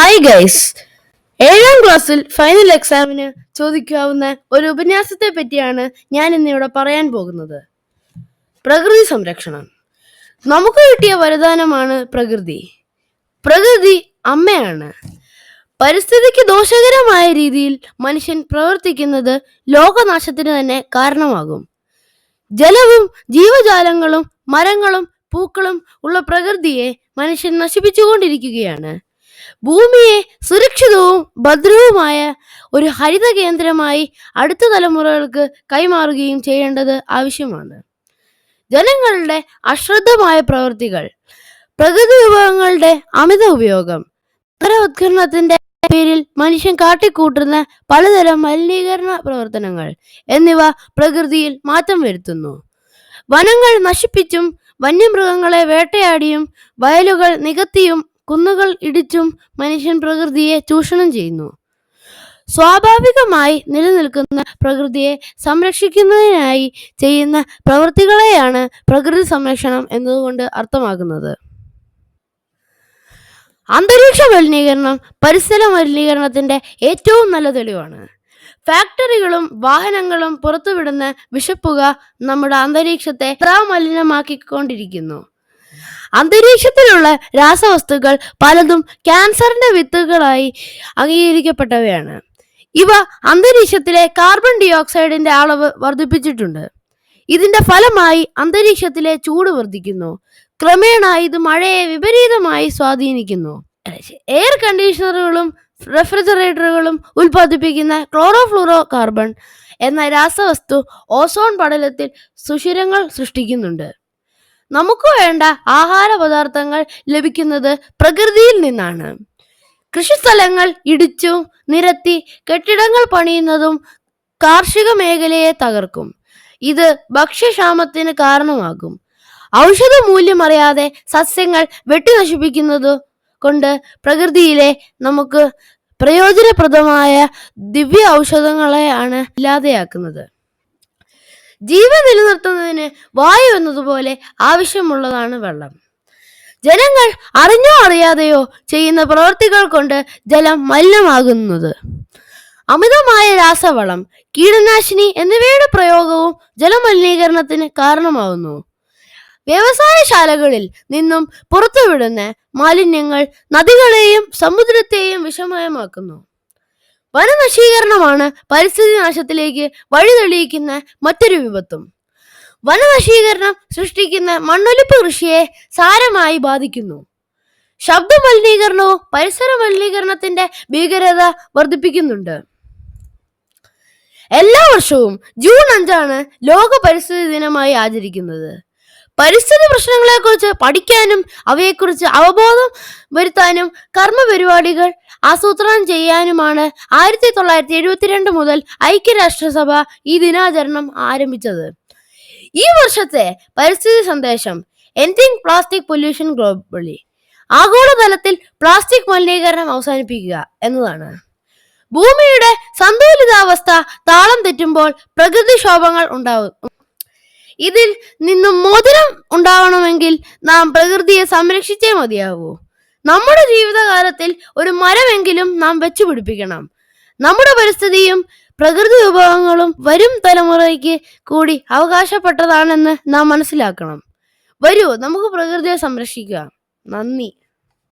Hi guys, 7ാം ക്ലാസ്സിൽ final എക്സാമിന് ചോദിക്കാവുന്ന ഒരു ഉപന്യാസത്തെ പറ്റിയാണ് ഞാൻ ഇന്നിവിടെ പറയാൻ പോകുന്നത്. പ്രകൃതി സംരക്ഷണം. നമുക്ക് കിട്ടിയ വരദാനമാണ് പ്രകൃതി. പ്രകൃതി അമ്മയാണ്. പരിസ്ഥിതിക്ക് ദോഷകരമായ രീതിയിൽ മനുഷ്യൻ പ്രവർത്തിക്കുന്നത് ലോകനാശത്തിന് തന്നെ കാരണമാകും. ജലവും ജീവജാലങ്ങളും മരങ്ങളും പൂക്കളും ഉള്ള പ്രകൃതിയെ മനുഷ്യൻ നശിപ്പിച്ചുകൊണ്ടിരിക്കുകയാണ്. ഭൂമിയെ സുരക്ഷിതവും ഭദ്രവുമായ ഒരു ഹരിത കേന്ദ്രമായി അടുത്ത തലമുറകൾക്ക് കൈമാറുകയും ചെയ്യേണ്ടത് ആവശ്യമാണ്. ജനങ്ങളുടെ അശ്രദ്ധമായ പ്രവൃത്തികൾ, പ്രകൃതി വിഭവങ്ങളുടെ അമിത ഉപയോഗം, നഗരവത്കരണത്തിന്റെ പേരിൽ മനുഷ്യൻ കാട്ടിക്കൂട്ടുന്ന പലതരം മലിനീകരണ പ്രവർത്തനങ്ങൾ എന്നിവ പ്രകൃതിയിൽ മാറ്റം വരുത്തുന്നു. വനങ്ങൾ നശിപ്പിച്ചും വന്യമൃഗങ്ങളെ വേട്ടയാടിയും വയലുകൾ നികത്തിയും കുന്നുകൾ ഇടിച്ചും മനുഷ്യൻ പ്രകൃതിയെ ചൂഷണം ചെയ്യുന്നു. സ്വാഭാവികമായി നിലനിൽക്കുന്ന പ്രകൃതിയെ സംരക്ഷിക്കുന്നതിനായി ചെയ്യുന്ന പ്രവൃത്തികളെയാണ് പ്രകൃതി സംരക്ഷണം എന്നതുകൊണ്ട് അർത്ഥമാക്കുന്നത്. അന്തരീക്ഷ മലിനീകരണം പരിസര മലിനീകരണത്തിന്റെ ഏറ്റവും നല്ല തെളിവാണ്. ഫാക്ടറികളും വാഹനങ്ങളും പുറത്തുവിടുന്ന വിഷപ്പുക നമ്മുടെ അന്തരീക്ഷത്തെ മലിനമാക്കിക്കൊണ്ടിരിക്കുന്നു. അന്തരീക്ഷത്തിലുള്ള രാസവസ്തുക്കൾ പലതും ക്യാൻസറിന്റെ വിത്തുകളായി അംഗീകരിക്കപ്പെട്ടവയാണ്. ഇവ അന്തരീക്ഷത്തിലെ കാർബൺ ഡൈ ഓക്സൈഡിന്റെ അളവ് വർദ്ധിപ്പിച്ചിട്ടുണ്ട്. ഇതിന്റെ ഫലമായി അന്തരീക്ഷത്തിലെ ചൂട് വർദ്ധിക്കുന്നു. ക്രമേണ ഇത് മഴയെ വിപരീതമായി സ്വാധീനിക്കുന്നു. എയർ കണ്ടീഷണറുകളും റെഫ്രിജറേറ്ററുകളും ഉൽപ്പാദിപ്പിക്കുന്ന ക്ലോറോഫ്ലൂറോ കാർബൺ എന്ന രാസവസ്തു ഓസോൺ പടലത്തിൽ സുഷിരങ്ങൾ സൃഷ്ടിക്കുന്നുണ്ട്. നമുക്ക് വേണ്ട ആഹാര പദാർത്ഥങ്ങൾ ലഭിക്കുന്നത് പ്രകൃതിയിൽ നിന്നാണ്. കൃഷിസ്ഥലങ്ങൾ ഇടിച്ചു നിരത്തി കെട്ടിടങ്ങൾ പണിയുന്നതും കാർഷിക മേഖലയെ തകർക്കും. ഇത് ഭക്ഷ്യക്ഷാമത്തിന് കാരണമാകും. ഔഷധ മൂല്യം അറിയാതെ സസ്യങ്ങൾ വെട്ടി നശിപ്പിക്കുന്നത് കൊണ്ട് പ്രകൃതിയിലെ നമുക്ക് പ്രയോജനപ്രദമായ ദിവ്യ ഔഷധങ്ങളെയാണ് ഇല്ലാതെയാക്കുന്നത്. ജീവൻ നിലനിർത്തുന്നതിന് വായു എന്നതുപോലെ ആവശ്യമുള്ളതാണ് വെള്ളം. ജനങ്ങൾ അറിഞ്ഞോ അറിയാതെയോ ചെയ്യുന്ന പ്രവൃത്തികൾ കൊണ്ട് ജലം മലിനമാകുന്നത്. അമിതമായ രാസവളം, കീടനാശിനി എന്നിവയുടെ പ്രയോഗവും ജലമലിനീകരണത്തിന് കാരണമാകുന്നു. വ്യവസായശാലകളിൽ നിന്നും പുറത്തുവിടുന്ന മാലിന്യങ്ങൾ നദികളെയും സമുദ്രത്തെയും വിഷമയമാക്കുന്നു. വനനശീകരണമാണ് പരിസ്ഥിതി നാശത്തിലേക്ക് വഴിതെളിയിക്കുന്ന മറ്റൊരു വിപത്തും. വനനശീകരണം സൃഷ്ടിക്കുന്ന മണ്ണൊലിപ്പ് കൃഷിയെ സാരമായി ബാധിക്കുന്നു. ശബ്ദ മലിനീകരണവും പരിസര മലിനീകരണത്തിന്റെ ഭീകരത വർദ്ധിപ്പിക്കുന്നുണ്ട്. എല്ലാ വർഷവും ജൂൺ 5 ലോക പരിസ്ഥിതി ദിനമായി ആചരിക്കുന്നത്. പരിസ്ഥിതി പ്രശ്നങ്ങളെക്കുറിച്ച് പഠിക്കാനും അവയെക്കുറിച്ച് അവബോധം വരുത്താനും കർമ്മ പരിപാടികൾ ആസൂത്രണം ചെയ്യാനുമാണ് 1972 മുതൽ ഐക്യരാഷ്ട്രസഭ ഈ ദിനാചരണം ആരംഭിച്ചത്. ഈ വർഷത്തെ പരിസ്ഥിതി സന്ദേശം എൻഡിങ് പ്ലാസ്റ്റിക് പൊല്യൂഷൻ ഗ്ലോബലി, ആഗോളതലത്തിൽ പ്ലാസ്റ്റിക് മലിനീകരണം അവസാനിപ്പിക്കുക എന്നതാണ്. ഭൂമിയുടെ സന്തുലിതാവസ്ഥ താളം തെറ്റുമ്പോൾ പ്രകൃതിക്ഷോഭങ്ങൾ ഉണ്ടാവും. ഇതിൽ നിന്നും മോചനം ഉണ്ടാവണമെങ്കിൽ നാം പ്രകൃതിയെ സംരക്ഷിച്ചേ മതിയാവൂ. നമ്മുടെ ജീവിതകാലത്തിൽ ഒരു മരമെങ്കിലും നാം വെച്ചുപിടിപ്പിക്കണം. നമ്മുടെ പരിസ്ഥിതിയും പ്രകൃതി വിഭവങ്ങളും വരും തലമുറയ്ക്ക് കൂടി അവകാശപ്പെട്ടതാണെന്ന് നാം മനസ്സിലാക്കണം. വരൂ, നമുക്ക് പ്രകൃതിയെ സംരക്ഷിക്കാം. നന്ദി.